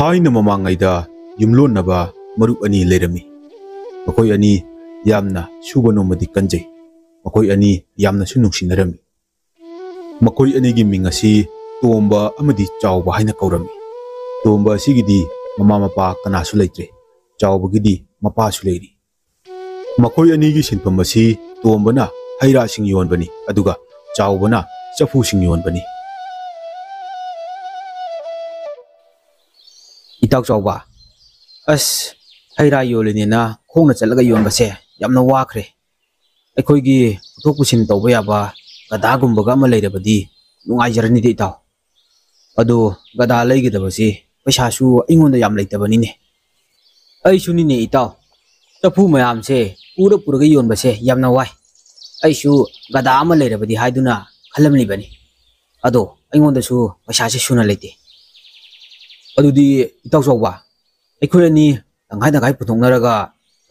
थाइना ममांगैदा युमलोनबा मरुप अनि लेरमी मखोय अनि यामना सुबा नोमदि कंजै मखोय अनि यामना सु नुंसिनरमी मखोय अनिगी मिंग असि तोंबा अमदि चावबा हाइना कौरमी तोंबा असिगिदि ममा मपा कनासु लैत्रे चावबगिदि मपासु लैरि मखोय अनिगी सिनफम असि तोंबना हैरा सिंग योनबनी अदुगा चावबना चफु सिंग योनबनी इताउ चावबा अस हैरा योलिनेना खोंना चलगा योनबसे यामना वाखरे अखोयगी पुथोक पुसिन तौबा याबा गदागुंबगा अमा लैरबदि नुंगाइजरनि दे इताउ अदो गदा लैगदबसि पैसासु अइंगोंदा याम लैतबनिने अइसुनिने इताउ चफु मयामसे पूरा पुरगा योनबसे यामना वाइ अइसु गदा अमा लैरबदि हाइदुना खलमलिबनि अदो अइंगोंदासु पैसासे सुना लैते अदुदी इताउ चावबा अखोय अनि तंगाइ तंगाइ पुथोंनरगा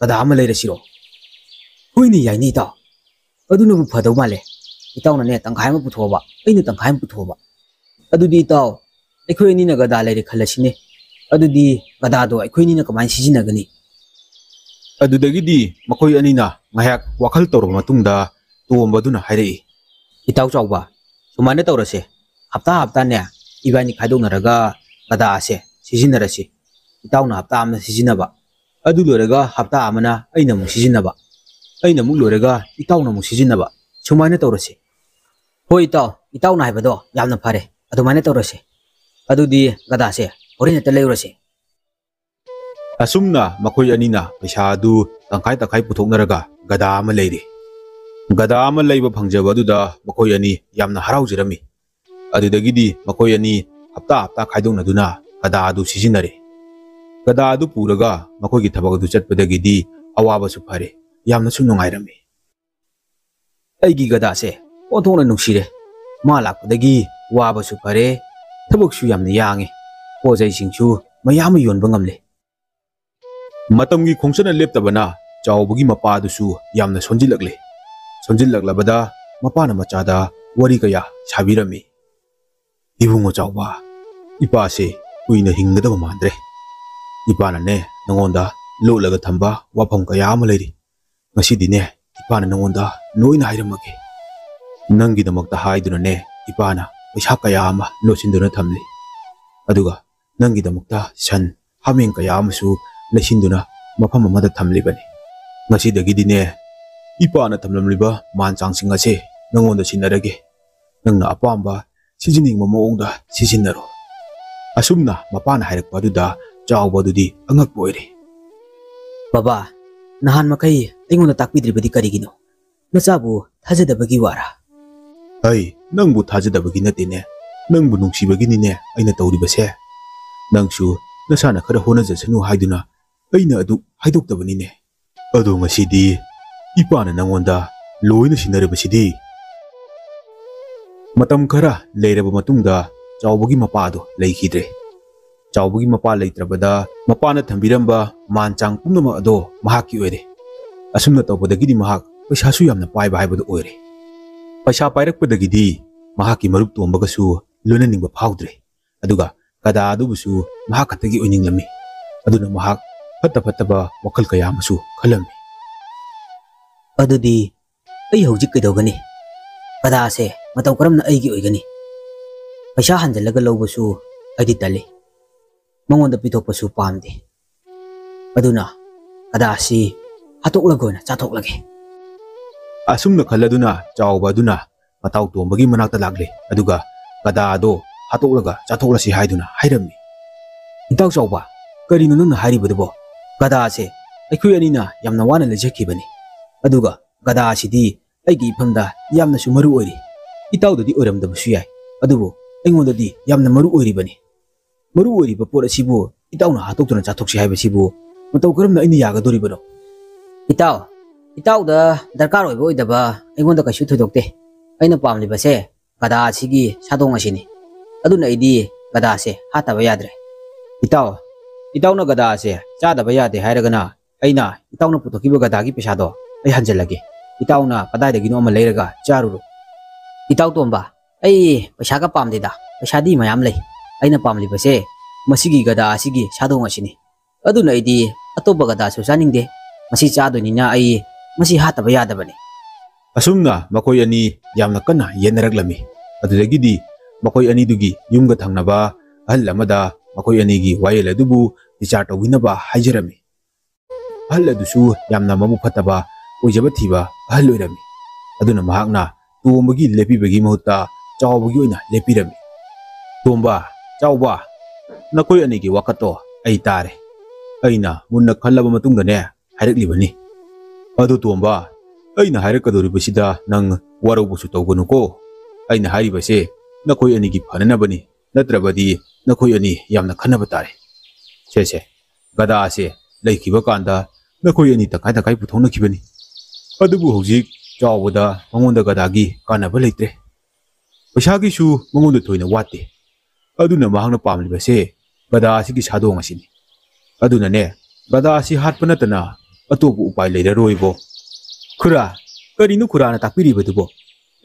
गदा अमा लैरसिरो होइनि याइनि इताउ अदुनबु फदौ माले इताउनाने तंगाइ अमा पुथोबा अइना तंगाइ अमा पुथोबा अदुदी इताउ अखोय अनिना गदा लैरे खलसिने अदुदी गदादो अखोयनिना कमाइ सिजिनगनि अदुदगिदि मखोय अनिना ngayak wakhal tawrba matungda tombaduna hairei इताउ चावबा सुमाने तौरसे हप्ता हप्ता ने इबानी खाइदोंनरगा गदा से सिजिनरसि इताउना हप्ता अमा सिजिनबा अदु लोरगा हप्ता अमना अइना मु सिजिनबा अइना मु लोरगा इताउना मु सिजिनबा सुमाने तौरसे हो इताउना हाइबदो यामना फारे अदुमाने तौरसे अदुदी गदा से होरिनते लैरसे असुमना मखोय अनिना पैसा अदु तंखाइ तंखाइ पुथोंनरगा गदा अमा लैरि गदा अमा लैबा फंगजबा अदुदा मखोय अनि यामना हराउजरमी अदुदगिदि मखोय अनि हप्ता हप्ता खाइदोंनदुना गदा अदु सिजिनरे गदा अदु पुरगा मखोयगी थबक अदु चटपदगिदि अवाबसु फरे यामनासु नुंगाइरमी अइगी गदा से ओथोंना नुंसिरे मा लाकपदगी वाबसु फरे थबकसु यामना यांगे पोजै सिंगसु मयाम योनबा ngamle मतमगी खोंसना लेप्तबना चावबगी मपादुसु यामना सोंजिलक्लबदा मपाना मचादा वरी कया साबिरमी इबुंगो चावबा इपासे कुइना हिंगदबा मांद्रे इपानाने नंगोंदा लोलगा थंबा वाफम कया अमा लैरि ngasiदिने इपाना नंगोंदा लोइना हाइरमगे नंगीदमक्ता हाइदुनने इपाना पैसा कया अमा लोसिंदुना थमलि अदुगा नंगीदमक्ता सन हामें कया अमासु लैसिंदुना मफम अमदा थमलिबनि ngasidagidiने इपाना थमलमलिबा मानचांगसिंग असे नंगोंदा सिनरगे नंगना अपांबा सिजिनिंगबा मओंगदा सिजिनरो असुमना मपाना हाइरकपादुदा चावबदुदी अंगकप ओइरे बाबा नहान मखै अइंगोंदा ताकपिद्रिबदि करिगिनो नचाबु थाजदबगी वारा अई नंगबु थाजदबगी नतेने नंगबु नुंसिबगिनिने अइना तौरिबसे नंगसु नसाना खरा होनजसनु हाइदुना अइना अदु हाइदोक्तबनिने अदो ngasiदी इपाना नंगोंदा लोइना सिनरबसिदी मतम खरा लेरब मतुंगदा चावबगी मपादो लैखिद्रे चावबगी मपा लैत्रबदा मपाना थंबिरंबा मानचांग पुनम अदो महाकी ओइरे असुमना तौबदगिदि महाक पैसासु यामना पाइबा हाइबदो ओइरे पैसा पाइरकपदगिदि महाकी मरुप तोंबगसु लोइननिंगबा फाउद्रे अदुगा गदा अदुबुसु महाक खतगी ओइनिंगलमी अदुना महाक फत्तबा वखल कयामसु खलमी अदुदी अइ हौजिक कइदौगनि गदा से मतौ करमना अइगी ओइगनि पैसा हंजलगा लौबसु अइदि तले मंगोंदा पिथोकपसु पामदे अदुना गदा सि हातोकलगोना चाथोकलगे असुमना खलदुना चावबदुना मताउ तोंबगी मनाक्ता लागले अदुगा गदा अदो हातोकलगा चाथोकलसि हाइदुना हाइरमि इताउ चावबा करिनो नंना हारिबदबो गदा से अखुय अनिना यामना वाना लेजखिबनि अदुगा गदा सिदी अइगी इफमदा यामनासु मरु ओइरि इताउददि ओइरमदबसु याय अदुबो अइंगोंददि यामना मरु ओइरिबनि मरु ओइरिबा पोर असिबु इताउना हातोक्तुना चाथोक्सि हाइबसिबु मतौ करमना अइनि यागदोरिबनो इताउदा दरकार ओइबो ओइदबा अइंगोंदा कइसु थोदोक्ते अइना पामलिबसे गदा सिगी सादोंग असिनि अदुना अइदि गदा से हातबा याद्रे इताउना गदा से चादबा यादे हाइरगना अइना इताउना पुथोकिबा गदागी पैसादो अइ हंजलगे इताउना कदाइदगिनो अमा लैरगा चारुरो इताउ तोंबा अइ पैसागा पामदेदा पैसादी मयाम लै अइना पामलिबसे ꯃꯁꯤꯒꯤ ꯒꯗꯥ ꯑꯁꯤꯒꯤ ꯁꯥꯗꯣꯡ ꯑꯁꯤꯅꯤ ꯑꯗꯨꯅ ꯑꯩꯗꯤ ꯑꯇꯣꯞꯄ ꯒꯗꯥꯁꯨ ꯆꯥꯅꯤꯡꯗꯦ ꯃꯁꯤ ꯆꯥꯗꯣꯏꯅꯤꯅ ꯑꯩ ꯃꯁꯤ ꯍꯥꯠꯇꯕ ꯌꯥꯗꯕꯅꯤ ꯑꯁꯨꯝꯅ ꯃꯈꯣꯏ ꯑꯅꯤ ꯌꯥꯝꯅ ꯀꯟꯅ ꯌꯦꯟꯅꯔꯛꯂꯝꯃꯤ ꯑꯗꯨꯗꯒꯤꯗꯤ ꯃꯈꯣꯏ ꯑꯅꯤꯗꯨꯒꯤ ꯌꯨꯝꯒ ꯊꯪꯅꯕ ꯑꯍꯜ ꯑꯃꯗ ꯃꯈꯣꯏ ꯑꯅꯤꯒꯤ ꯋꯥꯌꯦꯜ ꯑꯗꯨꯕꯨ ꯕꯤꯆꯥꯔ ꯇꯧꯕꯤꯅꯕ ꯍꯥꯏꯖꯔꯝꯃꯤ ahal adusu yamna mabu phataba oijaba thiba ahal oirami aduna mahakna tombagi lepibagi mahutta chawbagi oina lepirami tomba chawba nakoi anigi wakato ai tare aina munna khallaba matungda ne haireklibani adu tomba aina hairakadoribasida nang waraubusu tawganu ko aina hairibase nakoi anigi phananabani natrabadi nakoi ani yamna khanaba tare se gada ase laikiba kanda nakoi ani takai puthongna kibani adubu hojik chawbada mangonda gadagi kanaba leitre paisagi su mangonda thoina wate aduna mahangna pamlibase gada asigi sadong asini aduna ne gada asi hatpa natana atobu upai leiraroibo khura karinu khurana takpiribadubo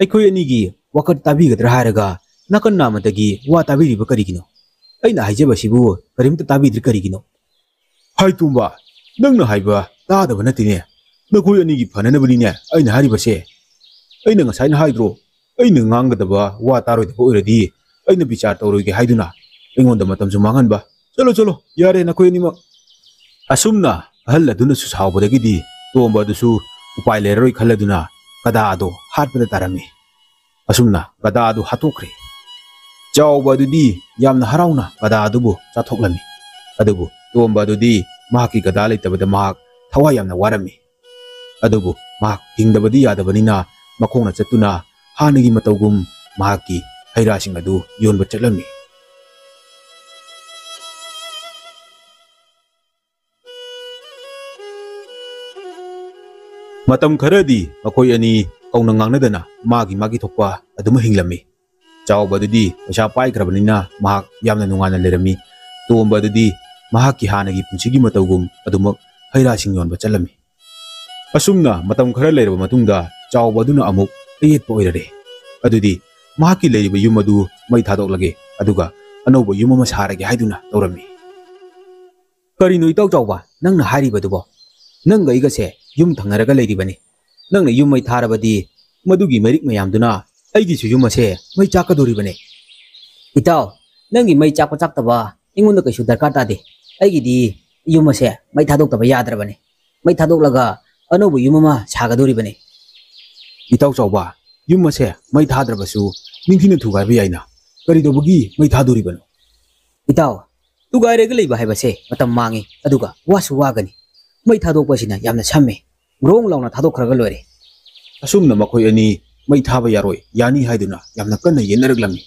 aikoi anigi wakat tabigadra haraga nakan namadagi wa tabiriba karigino aina haijabasibu karimta tabidri karigino hai tumba nangna haiba tadaba natine nakoi anigi phananabani ne aina haribase aina ngasaina haidro aina ngangadaba wa taroidaba oiradi aina bichar tawroige haiduna aingonda matamsu manganba chalo yare nakoi anima asumna ahal aduna su sawbadagidi tomba dusu upai leroi khaladuna kada ado hatpada tarami asumna kada ado hatokre chawba dudi yamna harauna kada adubu chathoklami adubu tomba dudi mahaki gada leitabada mahak thawai yamna warami adubu mahak hingdabadi yadabanina makhongna chatuna hanagi matawgum mahaki hairasing adu yonba chatlami matam kharadi makoi ani kauna ngangnadana magi thokpa aduma hinglami chawba dudi paisa pai khrabnina mahak yamna nungana lerami tomba dudi mahaki hanagi punchigi matawgum adumak hairasing yonba chalami asumna matam khara leiraba matungda chawba duna amuk ayetpa oirare adudi mahaki leiriba yum adu mai thadoklage aduga anauba yum ama sarage haiduna tawrami karino itaw chawba nangna hairibadubo nangga igase yum thangnaraga leiribani nangna yum mai tharabadi madugi merik mayamduna aigi su yum ase mai chakadoribane itaw nangi mai chakpa chaktaba ingonda kaisu darkar tade aigi di yum ase mai thadoktaba yadrabane mai thadoklaga anauba yum ama sagadoribane itaw chawba yum ase mai thadrabasu ningthina thugaiba yaina karidobagi mai thadoribano itaw tugairega leiba haibase matam mangi aduga wasu wagani mai thadokpasina yamna samme grong launa thadokkhraga loire asumna makoi ani mai thaba yaroi yani haiduna yamna kanna yenaraglami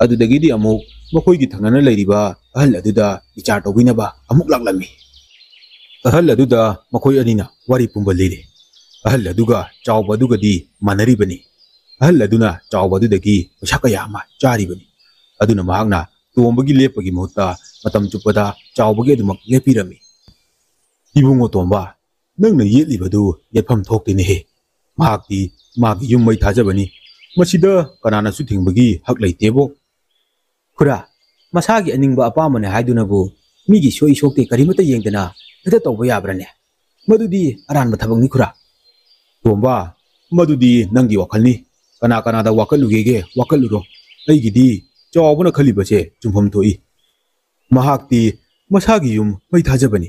adudagidi amuk makoigi thangnana leiriba ahal aduda bichar tawbinaba amuk laklami ahal aduda makoi anina wari pumba leire ahal aduga chawba dugadi manaribani ahal aduna chawba dudagi paisa kaya ama charibani aduna mahakna tombagi lepagi mahutta matam chupada chawbagi adumak lepirami ibungo tomba nangna yetlibadu yetpham thoktine he mahakti magi yum mai thajabani masida kanana su thingbagi hak leitebo khura masagi aningba apamane haidunabu migi soi sokte karimata yengdana heda tawba yabrane madudi aranba thabakni khura tomba madudi nangi wakhalni kana da wakalugege wakaluro aigidi chawbuna khalibase chumpham thoi mahakti masagi yum mai thajabani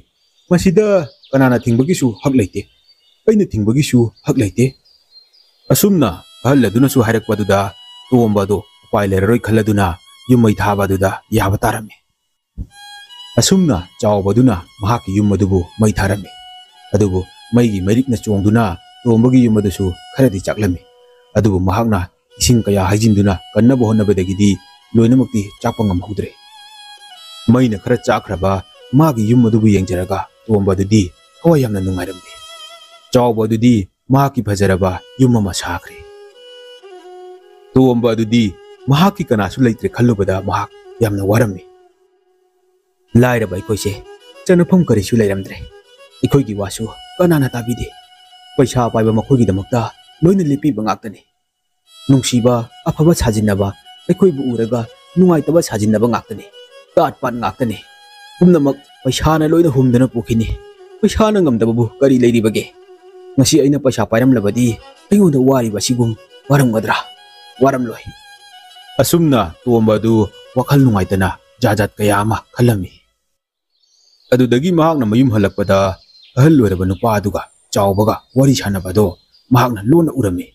masida kanana thingbagisu hak leite aina thingbagisu hak leite asumna ahal aduna su hairakpaduda tomba do upai leraroi khalladuna yumai thabaduda yaba tarami asumna chawbaduna mahaki yum adubu mai tharami adubu maigi merikna chongduna tombagi yum adusu kharadi chaklami adubu mahakna ising kaya haijinduna kannaba honnabadagidi loinamakti chakpa ngamhudre maina khara chakraba magi yum adubu yengjaraga tomba dudi hawa yamna nungairamde chawba dudi mahaki bhajaraba yum ama sakhre tomba dudi mahaki kanasu leitre khallubada mahak yamna warami lairaba ikoise chanafam karisu leiramdre ikoigi wasu kanana tabide paisa paiba makhoigi damakta loina lipi bangaktani nungsiba afaba sajinaba ikoibu uraga nungaitaba sajinaba ngaktani ꯇꯥꯠ ꯄꯥꯠ ꯉꯥꯛꯇꯅꯤ ꯄꯨꯝꯅꯃꯛ ꯄꯩꯁꯥꯅ ꯂꯣꯏꯅ ꯍꯨꯝꯗꯅ ꯄꯨꯈꯤꯅꯤ ꯄꯩꯁꯥꯅ ꯉꯝꯗꯕꯕꯨ ꯀꯔꯤ ꯂꯩꯔꯤꯕꯒꯦ ꯉꯁꯤ ꯑꯩꯅ ꯄꯩꯁꯥ ꯄꯥꯏꯔꯝꯂꯕꯗꯤ ꯑꯩꯉꯣꯟꯗ ꯋꯥꯔꯤꯕ ꯑꯁꯤꯒꯨꯝ ꯋꯥꯔꯝꯒꯗ꯭ꯔꯥ ꯋꯥꯔꯝꯂꯣꯏ ꯑꯁꯨꯝꯅ ꯇꯣꯝꯕ ꯑꯗꯨ ꯋꯥꯈꯜ ꯅꯨꯡꯉꯥꯏꯇꯅ ꯖꯥꯠ ꯀꯌꯥ ꯑꯃ ꯈꯜꯂꯝꯃꯤ ꯑꯗꯨꯗꯒꯤ ꯃꯍꯥꯛꯅ ꯃꯌꯨꯝ ꯍꯜꯂꯛꯄꯗ ꯑꯍꯜ ꯑꯣꯏꯔꯕ ꯅꯨꯄꯥ ꯑꯗꯨꯒ ꯆꯥꯎꯕꯒ ꯋꯥꯔꯤ ꯁꯥꯟꯅꯕꯗꯣ ꯃꯍꯥꯛꯅ ꯂꯣꯟꯅ ꯎꯔꯝꯃꯤ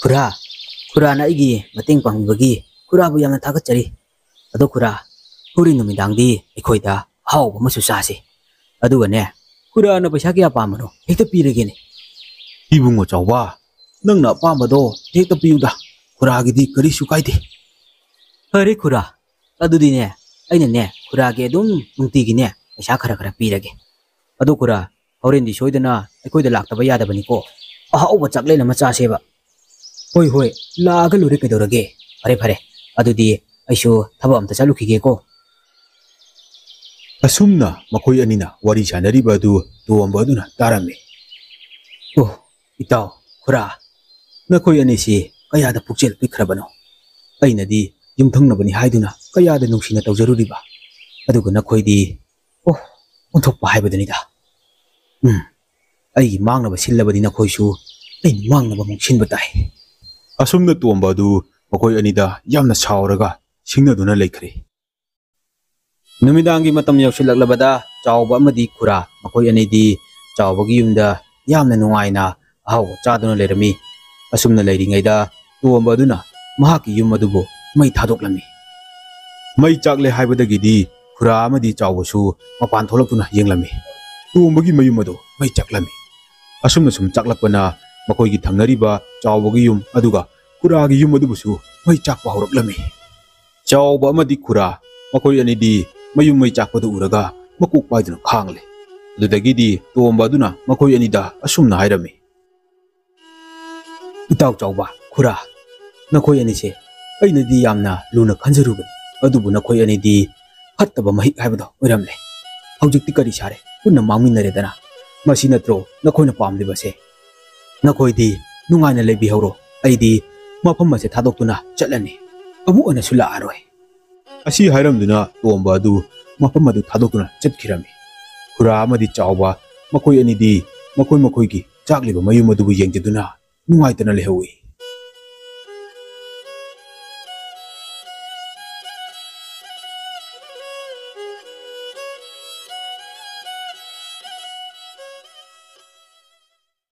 ꯈꯨꯔꯥ ꯈꯨꯔꯥꯅ ꯑꯩꯒꯤ ꯃꯇꯦꯡ ꯄꯥꯡꯕꯤꯕꯒꯤ ꯈꯨꯔꯥꯕꯨ ꯌꯥꯝꯅ ꯊꯥꯒꯠꯆꯔꯤ ꯑꯗꯣ ꯈꯨꯔꯥ ꯍꯣꯔꯦꯟ ꯅꯨꯃꯤꯗꯥꯡꯗꯤ ꯑꯩꯈꯣꯏꯗ ꯑꯍꯥꯎꯕ ꯑꯃꯁꯨ ꯆꯥꯁꯤ ꯑꯗꯨꯒꯅꯦ ꯈꯨꯔꯥꯅ ꯄꯩꯁꯥ ꯀꯌꯥ ꯄꯥꯝꯕꯅꯣ ꯍꯦꯛꯇ ꯄꯤꯔꯒꯦꯅꯦ ꯏꯕꯨꯡꯉꯣ ꯆꯥꯎꯕ ꯅꯪꯅ ꯑꯄꯥꯝꯕꯗꯣ ꯍꯦꯛꯇ ꯄꯤꯌꯨꯗ ꯈꯨꯔꯥꯒꯤꯗꯤ ꯀꯔꯤꯁꯨ ꯀꯥꯏꯗꯦ ꯐꯔꯦ ꯈꯨꯔꯥ ꯑꯗꯨꯗꯤꯅꯦ ꯑꯩꯅꯅꯦ ꯈꯨꯔꯥꯒꯤ ꯑꯗꯨꯝ ꯅꯨꯡꯇꯤꯒꯤꯅꯦ ꯄꯩꯁꯥ ꯈꯔ ꯈꯔ ꯄꯤꯔꯒꯦ ꯑꯗꯣ ꯈꯨꯔꯥ ꯍꯣꯔꯦꯟꯗꯤ ꯁꯣꯏꯗꯅ ꯑꯩꯈꯣꯏꯗ ꯂꯥꯛꯇꯕ ꯌꯥꯗꯕꯅꯤꯀꯣ ꯑꯍꯥꯎꯕ ꯆꯥꯛꯂꯦꯟ ꯑꯃ ꯆꯥꯁꯦꯕ ꯍꯣꯏ ꯍꯣꯏ ꯂꯥꯛꯑꯒ ꯂꯣꯏꯔꯦ ꯀꯩꯗꯧꯔꯒꯦ ꯐꯔꯦ ꯐꯔꯦ ꯑꯗꯨꯗꯤ ꯑꯩꯁꯨ ꯊꯕꯛ ꯑꯝꯇ ꯆꯠꯂꯨꯈꯤꯒꯦꯀꯣ ꯑꯁꯨꯝꯅ ꯃꯈꯣꯏ ꯑꯅꯤꯅ ꯋꯥꯔꯤ ꯁꯥꯟꯅꯔꯤꯕ ꯑꯗꯨ ꯇꯣꯝꯕ ꯑꯗꯨꯅ ꯇꯥꯔꯝꯃꯤ ꯑꯣ ꯏꯇꯥꯎ ꯈꯨꯔꯥ ꯅꯈꯣꯏ ꯑꯅꯤꯁꯤ ꯀꯌꯥꯗ ꯄꯨꯛꯆꯦꯜ ꯄꯤꯛꯈ꯭ꯔꯕꯅꯣ ꯑꯩꯅꯗꯤ ꯌꯨꯝꯊꯪꯅꯕꯅꯤ ꯍꯥꯏꯗꯨꯅ ꯀꯌꯥꯗ ꯅꯨꯡꯁꯤꯅ ꯇꯧꯖꯔꯨꯔꯤꯕ ꯑꯗꯨꯒ ꯅꯈꯣꯏꯗꯤ ꯑꯣ ꯑꯣꯟꯊꯣꯛꯄ ꯍꯥꯏꯕꯗꯨꯅꯤꯗ ꯑꯩꯒꯤ ꯃꯥꯡꯅꯕ ꯁꯤꯜꯂꯕꯗꯤ ꯅꯈꯣꯏꯁꯨ ꯑꯩꯅ ꯃꯥꯡꯅꯕ ꯑꯃꯨꯛ ꯁꯤꯟꯕ ꯇꯥꯏ ꯑꯁꯨꯝꯅ ꯇꯣꯝꯕ ꯑꯗꯨ ꯃꯈꯣꯏ ꯑꯅꯤꯗ ꯌꯥꯝꯅ ꯁꯥꯎꯔꯒ ꯁꯤꯡꯅꯗꯨꯅ ꯂꯩꯈ꯭ꯔꯦ ꯅꯨꯃꯤꯗꯥꯡꯒꯤ ꯃꯇꯝ ꯌꯧꯁꯤꯜꯂꯛꯂꯕꯗ ꯆꯥꯎꯕ ꯑꯃꯗꯤ ꯈꯨꯔꯥ ꯃꯈꯣꯏ ꯑꯅꯤꯗꯤ ꯆꯥꯎꯕꯒꯤ ꯌꯨꯝꯗ ꯌꯥꯝꯅ ꯅꯨꯡꯉꯥꯏꯅ ꯑꯍꯥꯎꯕ ꯆꯥꯗꯨꯅ ꯂꯩꯔꯝꯃꯤ ꯑꯁꯨꯝꯅ ꯂꯩꯔꯤꯉꯩꯗ ꯇꯣꯝꯕ ꯑꯗꯨꯅ ꯃꯍꯥꯛꯀꯤ ꯌꯨꯝ ꯑꯗꯨꯕꯨ ꯃꯩ ꯊꯥꯗꯣꯛꯂꯝꯃꯤ ꯃꯩ ꯆꯥꯛꯂꯦ ꯍꯥꯏꯕꯗꯒꯤꯗꯤ ꯈꯨꯔꯥ ꯑꯃꯗꯤ ꯆꯥꯎꯕꯁꯨ ꯃꯄꯥꯟ ꯊꯣꯛꯂꯛꯇꯨꯅ ꯌꯦꯡꯂꯝꯃꯤ ꯇꯣꯝꯕꯒꯤ ꯃꯌꯨꯝ ꯑꯗꯨ ꯃꯩ ꯆꯥꯛꯂꯝꯃꯤ ꯑꯁꯨꯝꯅ ꯁꯨꯝ ꯆꯥꯛꯂꯛꯄꯅ ꯃꯈꯣꯏꯒꯤ ꯊꯪꯅꯔꯤꯕ ꯆꯥꯎꯕꯒꯤ ꯌꯨꯝ ꯑꯗꯨꯒ ꯈꯨꯔꯥꯒꯤ ꯌꯨꯝ ꯑꯗꯨꯕꯨꯁꯨ ꯃꯩ ꯆꯥꯛꯄ ꯍꯧꯔꯛꯂꯝꯃꯤ ꯆꯥꯎꯕ ꯑꯃꯗꯤ ꯈꯨꯔꯥ ꯃꯈꯣꯏ ꯑꯅꯤꯗꯤ ꯃꯌꯨꯝ ꯃꯩ ꯆꯥꯛꯄꯗꯨ ꯎꯔꯒ ꯃꯀꯣꯛ ꯄꯥꯏꯗꯨꯅ ꯈꯥꯡꯂꯦ ꯑꯗꯨꯗꯒꯤꯗꯤ ꯇꯣꯝꯕ ꯑꯗꯨꯅ ꯃꯈꯣꯏ ꯑꯅꯤꯗ ꯑꯁꯨꯝꯅ ꯍꯥꯏꯔꯝꯃꯤ ꯏꯇꯥꯎ ꯆꯥꯎꯕ ꯈꯨꯔꯥ ꯅꯈꯣꯏ ꯑꯅꯤꯁꯦ ꯑꯩꯅꯗꯤ ꯌꯥꯝꯅ ꯂꯨꯅ ꯈꯟꯖꯔꯨꯕꯅꯤ ꯑꯗꯨꯕꯨ ꯅꯈꯣꯏ ꯑꯅꯤꯗꯤ ꯐꯠꯇꯕ ꯃꯍꯤꯛ ꯍꯥꯏꯕꯗꯣ ꯑꯣꯏꯔꯝꯂꯦ ꯍꯧꯖꯤꯛꯇꯤ ꯀꯔꯤ ꯁꯥꯔꯦ ꯄꯨꯟꯅ ꯃꯥꯡꯃꯤꯟꯅꯔꯦꯗꯅ ꯃꯁꯤ ꯅꯠꯇ꯭ꯔꯣ ꯅꯈꯣꯏꯅ ꯄꯥꯝꯂꯤꯕꯁꯦ ꯅꯈꯣꯏꯗꯤ ꯅꯨꯡꯉꯥꯏꯅ ꯂꯩꯕꯤꯍꯧꯔꯣ ꯑꯩꯗꯤ ꯃꯐꯝ ꯑꯁꯦ ꯊꯥꯗꯣꯛꯇꯨꯅ ꯆꯠꯂꯅꯤ ꯑꯃꯨꯛ ꯍꯟꯅꯁꯨ ꯂꯥꯛꯑꯔꯣꯏ ꯑꯁꯤ ꯍꯥꯏꯔꯝꯗꯨꯅ ꯇꯣꯝꯕ ꯑꯗꯨ ꯃꯐꯝ ꯑꯗꯨ ꯊꯥꯗꯣꯛꯇꯨꯅ ꯆꯠꯈꯤꯔꯝꯃꯤ ꯈꯨꯔꯥ ꯑꯃꯗꯤ ꯆꯥꯎꯕ ꯃꯈꯣꯏ ꯑꯅꯤꯗꯤ ꯃꯈꯣꯏꯒꯤ ꯆꯥꯛꯂꯤꯕ ꯃꯌꯨꯝ ꯑꯗꯨꯕꯨ ꯌꯦꯡꯖꯗꯨꯅ ꯅꯨꯡꯉꯥꯏꯇꯅ ꯂꯩꯍꯧꯏ